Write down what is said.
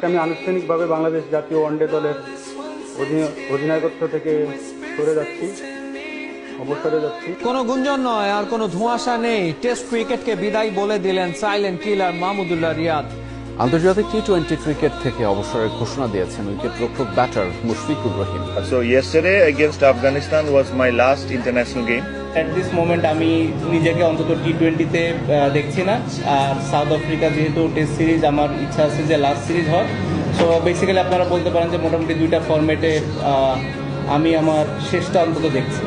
আজকে আমি আনুষ্ঠানিকভাবে বাংলাদেশ জাতীয় ওয়ানডে দলের অধিনায়কত্ব থেকে সরে যাচ্ছি, অবসরে যাচ্ছি। কোনো গুঞ্জন নয় আর কোনো ধোঁয়াশা নেই, টেস্ট ক্রিকেটকে বিদায় বলে দিলেন সাইলেন্ট কিলার মাহমুদুল্লাহ রিয়াদ। আন্তর্জাতিক টি-20 ক্রিকেট থেকে অবসরের ঘোষণা দিয়েছেন উইকেট-রক্ষক batter Mushfiqur Rahim. So yesterday against Afghanistan was my last international game. At this moment আমি নিজেকে অন্তত টি-20তে দেখছি না, আর সাউথ আফ্রিকা যেহেতু টেস্ট সিরিজ, আমার ইচ্ছা আছে যে লাস্ট সিরিজ হয়। সো বেসিক্যালি আপনারা বলতে পারেন যে মোটামুটি দুইটা ফরম্যাটে আমি আমার শেষটা অন্তত দেখছি।